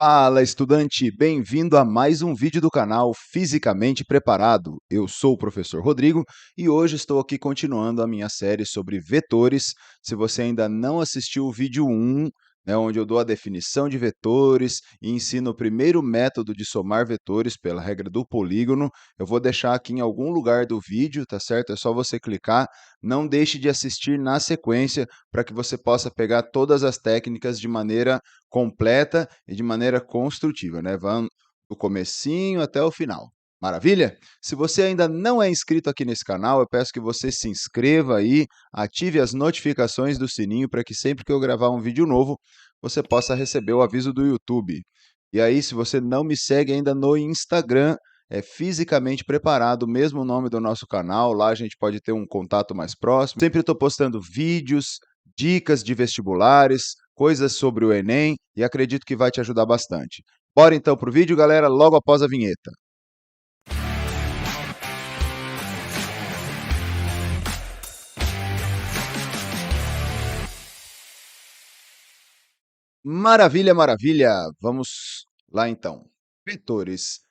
Fala, estudante! Bem-vindo a mais um vídeo do canal Fisicamente Preparado. Eu sou o professor Rodrigo e hoje estou aqui continuando a minha série sobre vetores. Se você ainda não assistiu o vídeo 1, onde eu dou a definição de vetores e ensino o primeiro método de somar vetores pela regra do polígono, eu vou deixar aqui em algum lugar do vídeo, tá certo? É só você clicar. Não deixe de assistir na sequência para que você possa pegar todas as técnicas de maneira completa e de maneira construtiva, né? Vamos do comecinho até o final. Maravilha? Se você ainda não é inscrito aqui nesse canal, eu peço que você se inscreva aí, ative as notificações do sininho para que sempre que eu gravar um vídeo novo, você possa receber o aviso do YouTube. E aí, se você não me segue ainda no Instagram, é Fisicamente Preparado, o mesmo nome do nosso canal, lá a gente pode ter um contato mais próximo. Sempre estou postando vídeos, dicas de vestibulares, coisas sobre o Enem e acredito que vai te ajudar bastante. Bora então para o vídeo, galera, logo após a vinheta. Maravilha, maravilha! Vamos lá então. Vetores.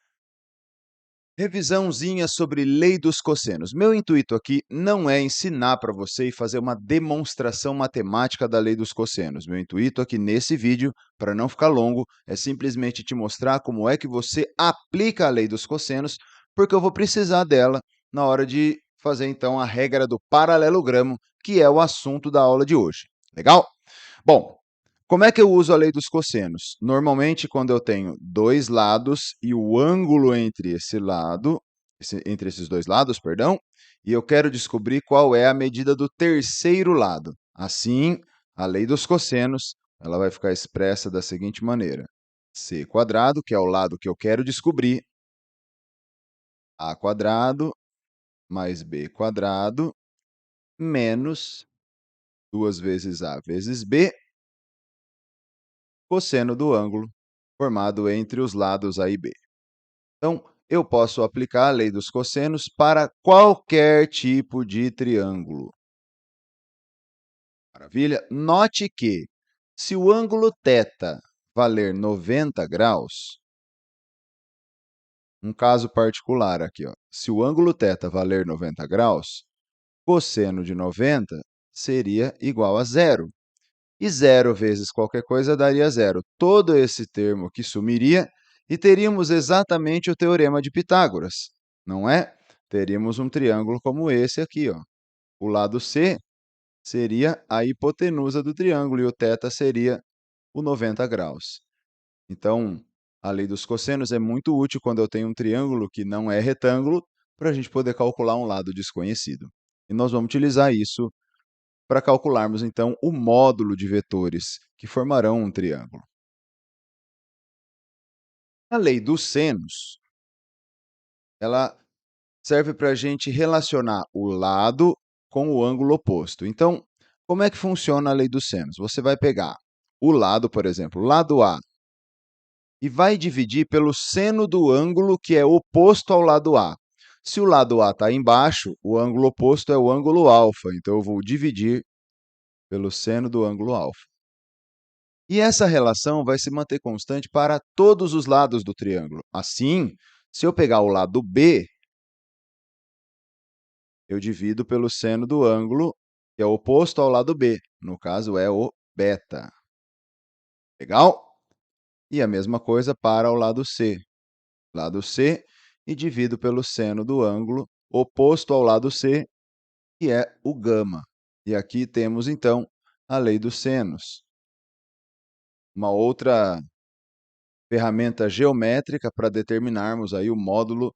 Revisãozinha sobre lei dos cossenos. Meu intuito aqui não é ensinar para você e fazer uma demonstração matemática da lei dos cossenos. Meu intuito aqui nesse vídeo, para não ficar longo, é simplesmente te mostrar como é que você aplica a lei dos cossenos, porque eu vou precisar dela na hora de fazer então a regra do paralelogramo, que é o assunto da aula de hoje. Legal? Bom, como é que eu uso a lei dos cossenos? Normalmente, quando eu tenho dois lados e o ângulo entre entre esses dois lados, perdão, e eu quero descobrir qual é a medida do terceiro lado. Assim, a lei dos cossenos, ela vai ficar expressa da seguinte maneira: c quadrado, que é o lado que eu quero descobrir, a quadrado mais b quadrado menos 2 vezes a vezes b, cosseno do ângulo formado entre os lados A e B. Então, eu posso aplicar a lei dos cossenos para qualquer tipo de triângulo. Maravilha? Note que, se o ângulo θ valer 90 graus, um caso particular aqui, ó, se o ângulo θ valer 90 graus, cosseno de 90 seria igual a zero. E zero vezes qualquer coisa daria zero. Todo esse termo aqui sumiria e teríamos exatamente o teorema de Pitágoras, não é? Teríamos um triângulo como esse aqui, ó. O lado C seria a hipotenusa do triângulo e o θ seria o 90 graus. Então, a lei dos cossenos é muito útil quando eu tenho um triângulo que não é retângulo, para a gente poder calcular um lado desconhecido. E nós vamos utilizar isso para calcularmos, então, o módulo de vetores que formarão um triângulo. A lei dos senos, ela serve para a gente relacionar o lado com o ângulo oposto. Então, como é que funciona a lei dos senos? Você vai pegar o lado, por exemplo, o lado A, e vai dividir pelo seno do ângulo que é oposto ao lado A. Se o lado A está embaixo, o ângulo oposto é o ângulo alfa, então eu vou dividir pelo seno do ângulo alfa. E essa relação vai se manter constante para todos os lados do triângulo. Assim, se eu pegar o lado B, eu divido pelo seno do ângulo que é oposto ao lado B. No caso, é o beta. Legal? E a mesma coisa para o lado C. Lado C, e divido pelo seno do ângulo oposto ao lado C, que é o gama. E aqui temos, então, a lei dos senos. Uma outra ferramenta geométrica para determinarmos aí o módulo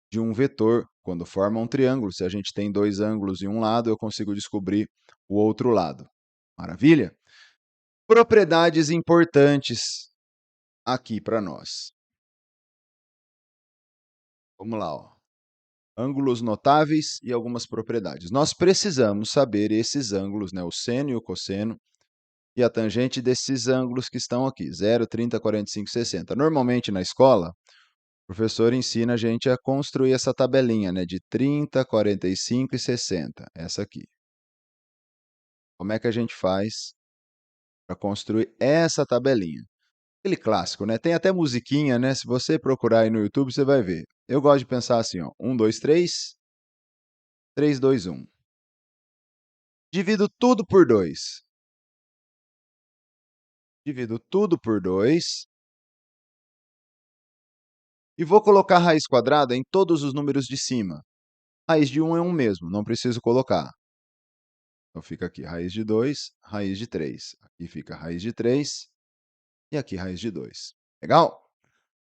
de um vetor quando forma um triângulo. Se a gente tem dois ângulos em um lado, eu consigo descobrir o outro lado. Maravilha? Propriedades importantes aqui para nós. Vamos lá, ó. Ângulos notáveis e algumas propriedades. Nós precisamos saber esses ângulos, né? O seno e o cosseno, e a tangente desses ângulos que estão aqui, 0, 30, 45, 60. Normalmente, na escola, o professor ensina a gente a construir essa tabelinha, né, de 30, 45 e 60, essa aqui. Como é que a gente faz para construir essa tabelinha? Aquele clássico, né? Tem até musiquinha, né? Se você procurar aí no YouTube, você vai ver. Eu gosto de pensar assim, ó. 1, 2, 3, 3, 2, 1. Divido tudo por 2. Divido tudo por 2. E vou colocar raiz quadrada em todos os números de cima. Raiz de 1 é 1 mesmo, não preciso colocar. Então fica aqui raiz de 2, raiz de 3. Aqui fica raiz de 3 e aqui raiz de 2. Legal?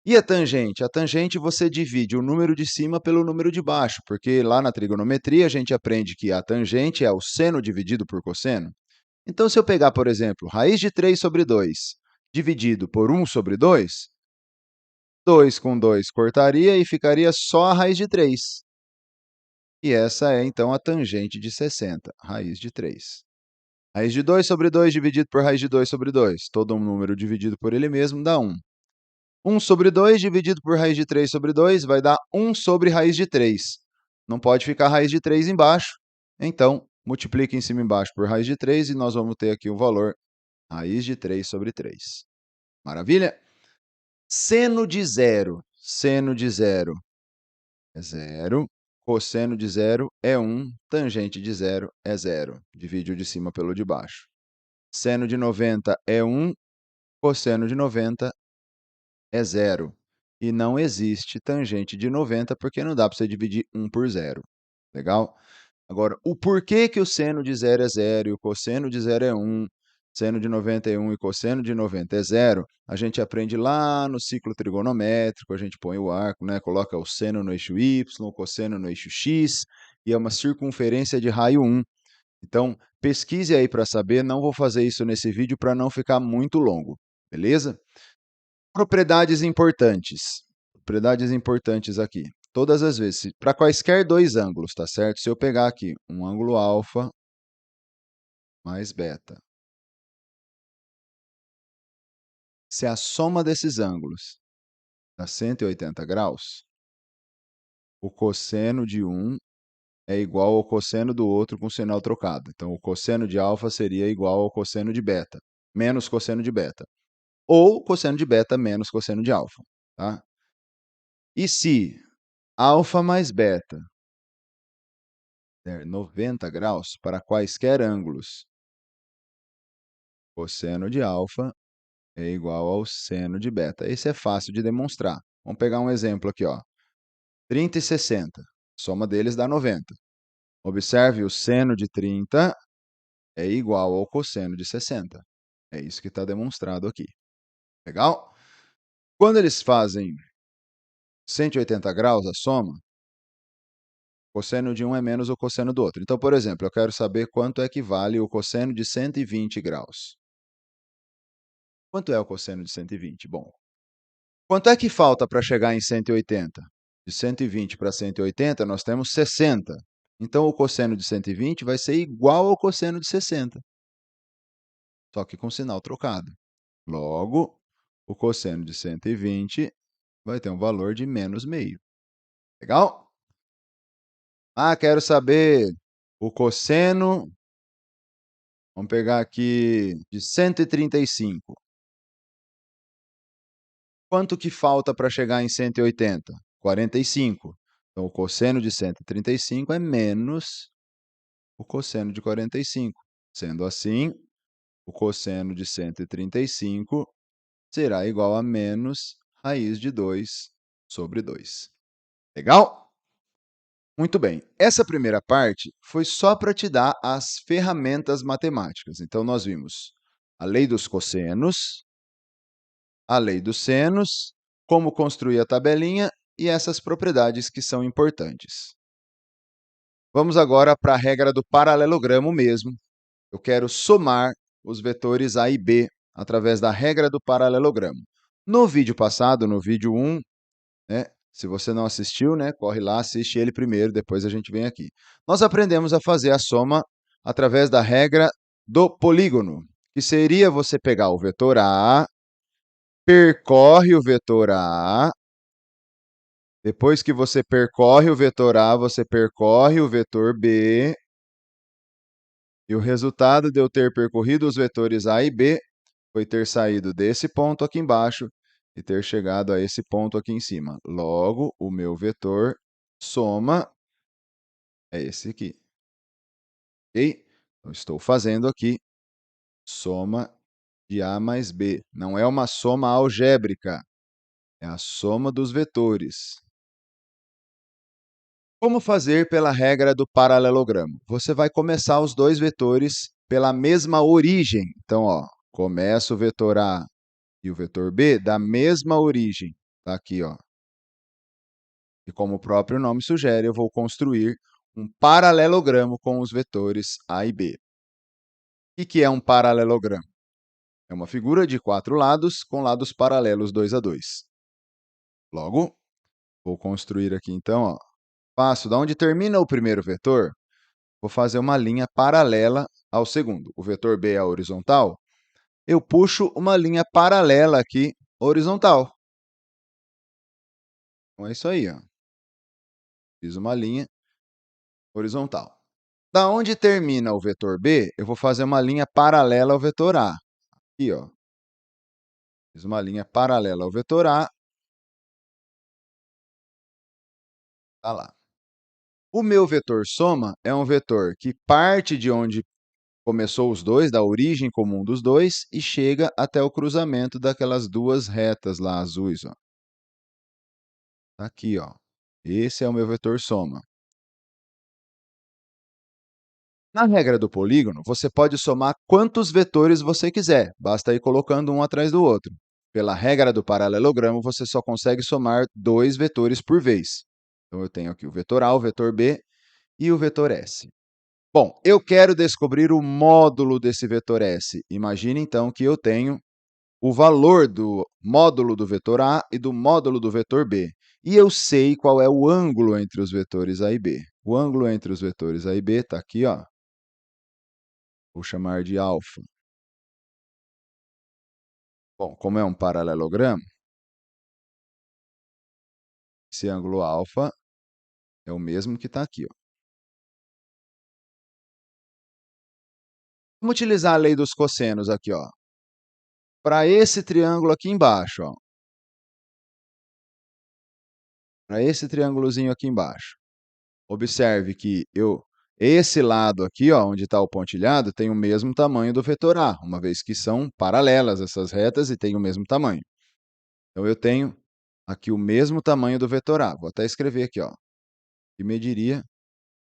E a tangente? A tangente você divide o número de cima pelo número de baixo, porque lá na trigonometria a gente aprende que a tangente é o seno dividido por cosseno. Então, se eu pegar, por exemplo, raiz de 3 sobre 2 dividido por 1 sobre 2, 2 com 2 cortaria e ficaria só a raiz de 3. E essa é, então, a tangente de 60, raiz de 3. Raiz de 2 sobre 2 dividido por raiz de 2 sobre 2. Todo um número dividido por ele mesmo dá 1. 1 sobre 2 dividido por raiz de 3 sobre 2 vai dar 1 sobre raiz de 3. Não pode ficar raiz de 3 embaixo. Então, multiplica em cima e embaixo por raiz de 3 e nós vamos ter aqui o valor raiz de 3 sobre 3. Maravilha? Seno de zero. Seno de zero é 0. Cosseno de zero é 1. Tangente de zero é 0. Divide o de cima pelo de baixo. Seno de 90 é 1. Cosseno de 90 é 0. E não existe tangente de 90 porque não dá para você dividir 1 por 0. Legal? Agora, o porquê que o seno de 0 é 0 e o cosseno de 0 é 1, seno de 90 é 1 e cosseno de 90 é 0, a gente aprende lá no ciclo trigonométrico, a gente põe o arco, né, coloca o seno no eixo y, o cosseno no eixo x, e é uma circunferência de raio 1. Então, pesquise aí para saber, não vou fazer isso nesse vídeo para não ficar muito longo, beleza? Propriedades importantes. Propriedades importantes aqui. Todas as vezes, para quaisquer dois ângulos, tá certo? Se eu pegar aqui um ângulo alfa mais beta, se a soma desses ângulos dá 180 graus, o cosseno de um é igual ao cosseno do outro com sinal trocado. Então, o cosseno de alfa seria igual ao cosseno de beta, menos cosseno de beta. Ou cosseno de beta menos cosseno de alfa. Tá? E se alfa mais beta der 90 graus para quaisquer ângulos, cosseno de alfa é igual ao seno de beta. Esse é fácil de demonstrar. Vamos pegar um exemplo aqui, ó. 30 e 60. A soma deles dá 90. Observe, o seno de 30 é igual ao cosseno de 60. É isso que está demonstrado aqui. Legal? Quando eles fazem 180 graus a soma, o cosseno de um é menos o cosseno do outro. Então, por exemplo, eu quero saber quanto equivale o cosseno de 120 graus. Quanto é o cosseno de 120? Bom, quanto é que falta para chegar em 180? De 120 para 180, nós temos 60. Então, o cosseno de 120 vai ser igual ao cosseno de 60, só que com sinal trocado. Logo, o cosseno de 120 vai ter um valor de menos meio. Legal? Ah, quero saber o cosseno, vamos pegar aqui, de 135. Quanto que falta para chegar em 180? 45. Então, o cosseno de 135 é menos o cosseno de 45. Sendo assim, o cosseno de 135 será igual a menos raiz de 2 sobre 2. Legal? Muito bem. Essa primeira parte foi só para te dar as ferramentas matemáticas. Então, nós vimos a lei dos cossenos, a lei dos senos, como construir a tabelinha e essas propriedades que são importantes. Vamos agora para a regra do paralelogramo mesmo. Eu quero somar os vetores A e B através da regra do paralelogramo. No vídeo passado, no vídeo 1, né, se você não assistiu, né, corre lá, assiste ele primeiro, depois a gente vem aqui. Nós aprendemos a fazer a soma através da regra do polígono, que seria você pegar o vetor A, percorre o vetor A, depois que você percorre o vetor A, você percorre o vetor B, e o resultado de eu ter percorrido os vetores A e B foi ter saído desse ponto aqui embaixo e ter chegado a esse ponto aqui em cima. Logo, o meu vetor soma é esse aqui. Ok? Então, estou fazendo aqui soma de A mais B. Não é uma soma algébrica, é a soma dos vetores. Como fazer pela regra do paralelogramo? Você vai começar os dois vetores pela mesma origem. Então, ó, começa o vetor A e o vetor B da mesma origem. Está aqui, ó. E como o próprio nome sugere, eu vou construir um paralelogramo com os vetores A e B. O que é um paralelogramo? É uma figura de 4 lados com lados paralelos 2 a 2. Logo, vou construir aqui, então, ó, faço da onde termina o primeiro vetor, vou fazer uma linha paralela ao segundo. O vetor B é horizontal, eu puxo uma linha paralela aqui, horizontal. Então, é isso aí, ó. Fiz uma linha horizontal. Da onde termina o vetor B, eu vou fazer uma linha paralela ao vetor A. Aqui, ó. Fiz uma linha paralela ao vetor A. Tá lá. O meu vetor soma é um vetor que parte de onde começou os dois, da origem comum dos dois, e chega até o cruzamento daquelas duas retas lá azuis, ó. Tá aqui, ó. Esse é o meu vetor soma. Na regra do polígono, você pode somar quantos vetores você quiser, basta ir colocando um atrás do outro. Pela regra do paralelogramo, você só consegue somar 2 vetores por vez. Então, eu tenho aqui o vetor A, o vetor B e o vetor S. Bom, eu quero descobrir o módulo desse vetor S. Imagine, então, que eu tenho o valor do módulo do vetor A e do módulo do vetor B. E eu sei qual é o ângulo entre os vetores A e B. O ângulo entre os vetores A e B está aqui, ó. Vou chamar de alfa. Bom, como é um paralelogramo, esse ângulo alfa é o mesmo que está aqui, ó. Vamos utilizar a lei dos cossenos aqui, ó. Para esse triângulo aqui embaixo, ó. Para esse triângulozinho aqui embaixo. Observe que esse lado aqui, ó, onde está o pontilhado, tem o mesmo tamanho do vetor A, uma vez que são paralelas essas retas e têm o mesmo tamanho. Então, eu tenho aqui o mesmo tamanho do vetor A. Vou até escrever aqui, ó, que mediria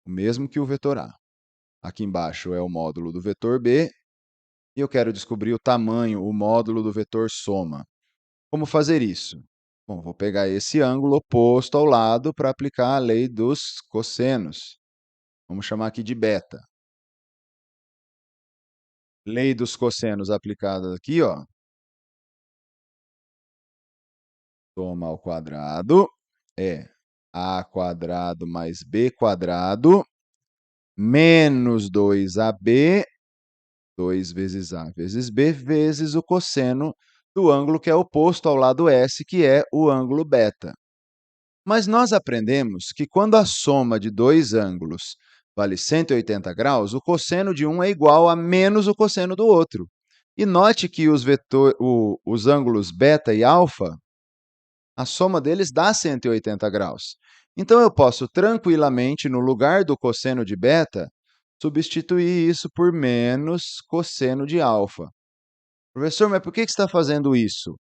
o mesmo que o vetor A. Aqui embaixo é o módulo do vetor B, e eu quero descobrir o tamanho, o módulo do vetor soma. Como fazer isso? Bom, vou pegar esse ângulo oposto ao lado para aplicar a lei dos cossenos. Vamos chamar aqui de beta. Lei dos cossenos aplicada aqui, ó. Soma ao quadrado é a quadrado mais b quadrado menos 2ab, 2 vezes a vezes b, vezes o cosseno do ângulo que é oposto ao lado S, que é o ângulo beta. Mas nós aprendemos que quando a soma de dois ângulos vale 180 graus, o cosseno de um é igual a menos o cosseno do outro. E note que os ângulos beta e alfa, a soma deles dá 180 graus. Então, eu posso tranquilamente, no lugar do cosseno de beta, substituir isso por menos cosseno de alfa. Professor, mas por que você está fazendo isso?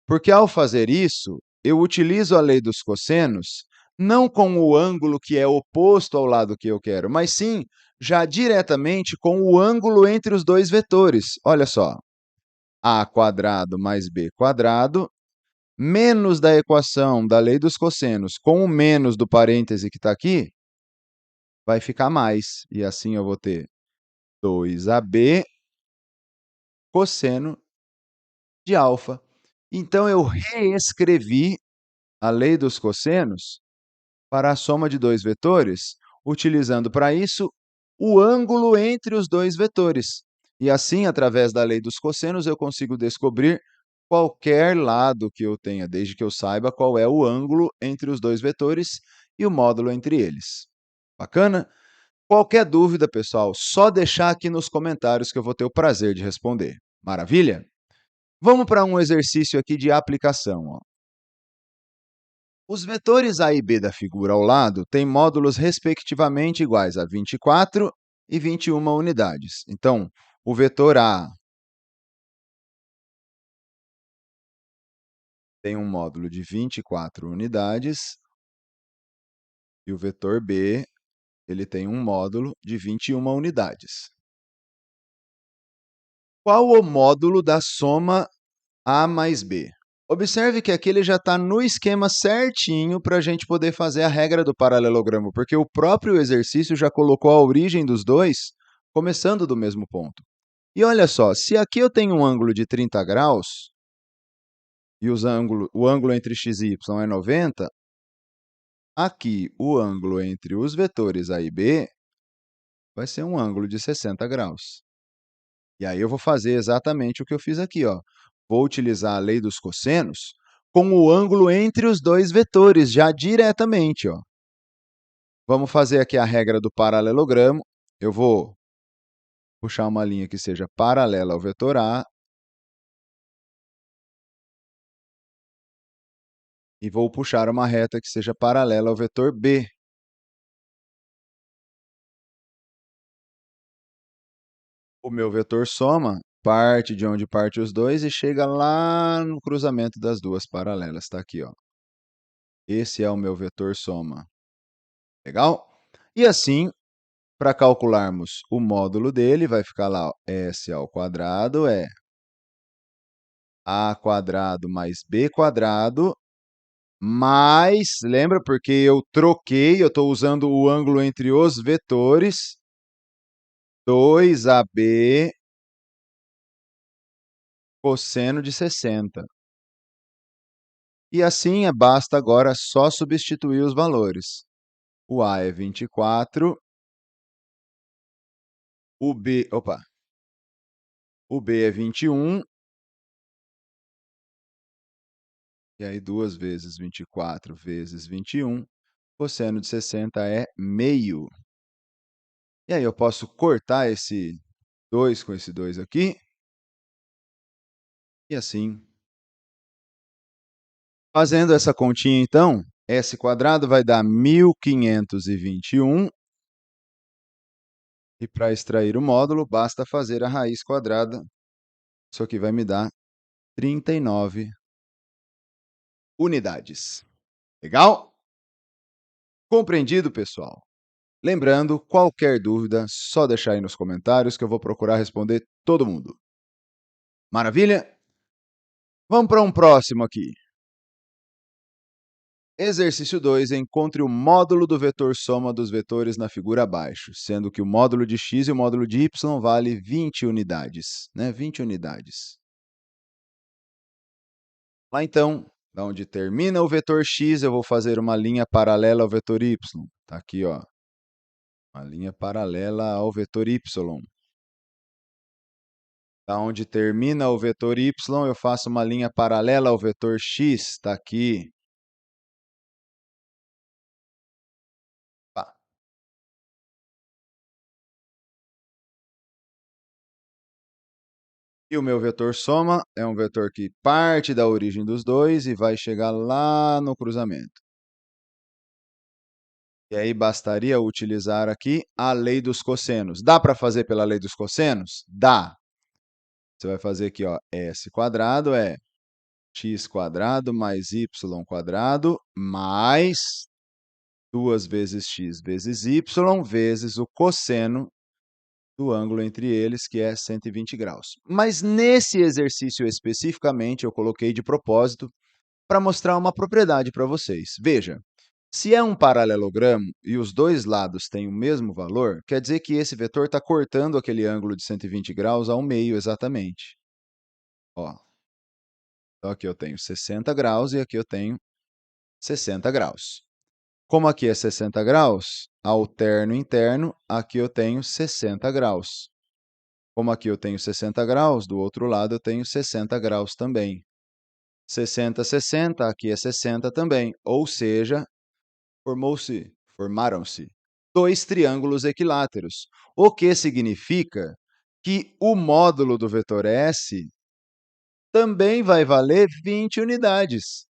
Porque, ao fazer isso, eu utilizo a lei dos cossenos não com o ângulo que é oposto ao lado que eu quero, mas sim já diretamente com o ângulo entre os dois vetores. Olha só, a quadrado mais b quadrado menos da equação da lei dos cossenos com o menos do parêntese que está aqui, vai ficar mais. E assim eu vou ter 2ab cosseno de alfa. Então, eu reescrevi a lei dos cossenos para a soma de dois vetores, utilizando para isso o ângulo entre os dois vetores. E assim, através da lei dos cossenos, eu consigo descobrir qualquer lado que eu tenha, desde que eu saiba qual é o ângulo entre os dois vetores e o módulo entre eles. Bacana? Qualquer dúvida, pessoal, só deixar aqui nos comentários que eu vou ter o prazer de responder. Maravilha? Vamos para um exercício aqui de aplicação. Ó. Os vetores A e B da figura ao lado têm módulos respectivamente iguais a 24 e 21 unidades. Então, o vetor A tem um módulo de 24 unidades e o vetor B ele tem um módulo de 21 unidades. Qual o módulo da soma A mais B? Observe que aqui ele já está no esquema certinho para a gente poder fazer a regra do paralelogramo, porque o próprio exercício já colocou a origem dos dois começando do mesmo ponto. E olha só, se aqui eu tenho um ângulo de 30 graus e o ângulo entre x e y é 90, aqui o ângulo entre os vetores A e B vai ser um ângulo de 60 graus. E aí eu vou fazer exatamente o que eu fiz aqui. Ó. Vou utilizar a lei dos cossenos com o ângulo entre os dois vetores, já diretamente. Ó. Vamos fazer aqui a regra do paralelogramo. Eu vou puxar uma linha que seja paralela ao vetor A e vou puxar uma reta que seja paralela ao vetor B. O meu vetor soma parte de onde parte os dois e chega lá no cruzamento das duas paralelas. Está aqui. Ó. Esse é o meu vetor soma. Legal? E assim, para calcularmos o módulo dele, vai ficar lá, ó, S ao quadrado é A quadrado mais B quadrado, mais, lembra, porque eu troquei, eu estou usando o ângulo entre os vetores, 2AB cosseno de 60. E assim, basta agora só substituir os valores. O A é 24, o B é 21, e aí 2 vezes 24 vezes 21, cosseno de 60 é meio. E aí eu posso cortar esse 2 com esse 2 aqui, e assim. Fazendo essa continha, então, S quadrado vai dar 1521, e para extrair o módulo, basta fazer a raiz quadrada. Isso aqui vai me dar 39 unidades. Legal? Compreendido, pessoal? Lembrando, qualquer dúvida, só deixar aí nos comentários que eu vou procurar responder todo mundo. Maravilha? Vamos para um próximo aqui. Exercício 2. Encontre o módulo do vetor soma dos vetores na figura abaixo, sendo que o módulo de x e o módulo de y vale 20 unidades. 20 unidades. Lá então, da onde termina o vetor x, eu vou fazer uma linha paralela ao vetor y. Está aqui, ó, uma linha paralela ao vetor y. Da onde termina o vetor y, eu faço uma linha paralela ao vetor x. Está aqui. Tá. E o meu vetor soma é um vetor que parte da origem dos dois e vai chegar lá no cruzamento. E aí bastaria utilizar aqui a lei dos cossenos. Dá para fazer pela lei dos cossenos? Dá. Você vai fazer aqui, ó, S quadrado é x quadrado mais y quadrado mais 2 vezes x vezes y vezes o cosseno do ângulo entre eles, que é 120 graus. Mas nesse exercício especificamente, eu coloquei de propósito para mostrar uma propriedade para vocês. Veja, se é um paralelogramo e os dois lados têm o mesmo valor, quer dizer que esse vetor está cortando aquele ângulo de 120 graus ao meio exatamente. Ó, então aqui eu tenho 60 graus e aqui eu tenho 60 graus. Como aqui é 60 graus, alterno interno, aqui eu tenho 60 graus. Como aqui eu tenho 60 graus, do outro lado eu tenho 60 graus também. 60, 60, aqui é 60 também. Ou seja, formaram-se dois triângulos equiláteros, o que significa que o módulo do vetor S também vai valer 20 unidades.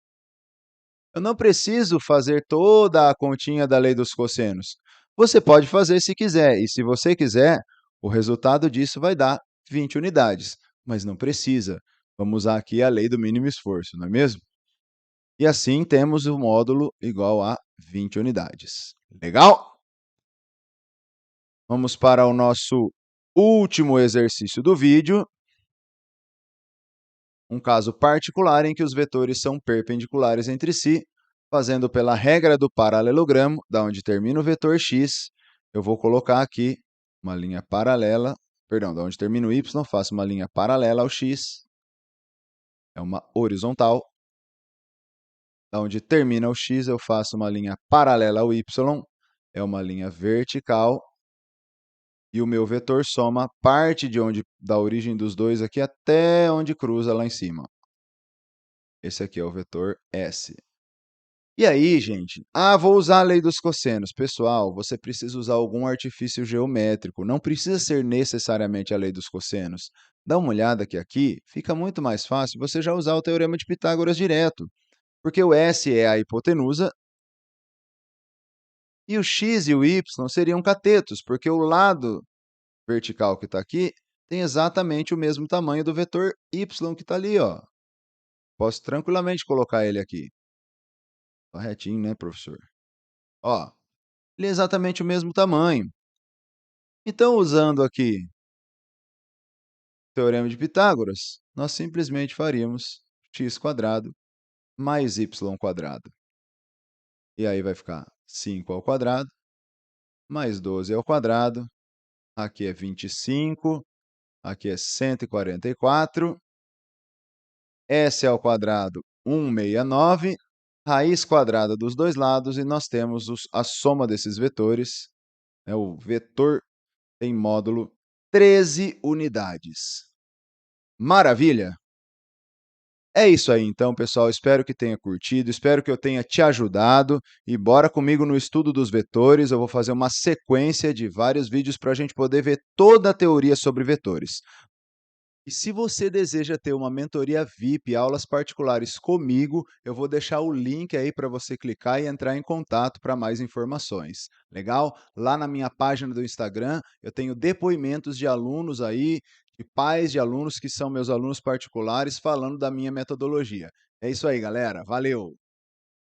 Eu não preciso fazer toda a continha da lei dos cossenos. Você pode fazer se quiser, e se você quiser, o resultado disso vai dar 20 unidades, mas não precisa. Vamos usar aqui a lei do mínimo esforço, não é mesmo? E assim temos o módulo igual a 20 unidades. Legal? Vamos para o nosso último exercício do vídeo. Um caso particular em que os vetores são perpendiculares entre si, fazendo pela regra do paralelogramo, da onde termina o vetor x, eu vou colocar aqui uma linha paralela, perdão, da onde termina o y, faço uma linha paralela ao x, é uma horizontal. Da onde termina o x, eu faço uma linha paralela ao y, é uma linha vertical. E o meu vetor soma parte da origem dos dois aqui até onde cruza lá em cima. Esse aqui é o vetor S. E aí, gente? Vou usar a lei dos cossenos. Pessoal, você precisa usar algum artifício geométrico. Não precisa ser necessariamente a lei dos cossenos. Dá uma olhada que aqui fica muito mais fácil você já usar o teorema de Pitágoras direto, porque o S é a hipotenusa e o x e o y seriam catetos, porque o lado vertical que está aqui tem exatamente o mesmo tamanho do vetor y que está ali, ó. Posso tranquilamente colocar ele aqui. Tá retinho, né, professor? Ó, ele é exatamente o mesmo tamanho. Então, usando aqui o teorema de Pitágoras, nós simplesmente faríamos x² mais y². E aí vai ficar 5² mais 12². Aqui é 25, aqui é 144. S² 169, raiz quadrada dos dois lados, e nós temos a soma desses vetores, né, o vetor tem módulo 13 unidades. Maravilha? É isso aí então, pessoal, espero que tenha curtido, espero que eu tenha te ajudado, e bora comigo no estudo dos vetores. Eu vou fazer uma sequência de vários vídeos para a gente poder ver toda a teoria sobre vetores. E se você deseja ter uma mentoria VIP, aulas particulares comigo, eu vou deixar o link aí para você clicar e entrar em contato para mais informações. Legal? Lá na minha página do Instagram, eu tenho depoimentos de alunos aí, de pais de alunos que são meus alunos particulares, falando da minha metodologia. É isso aí, galera. Valeu!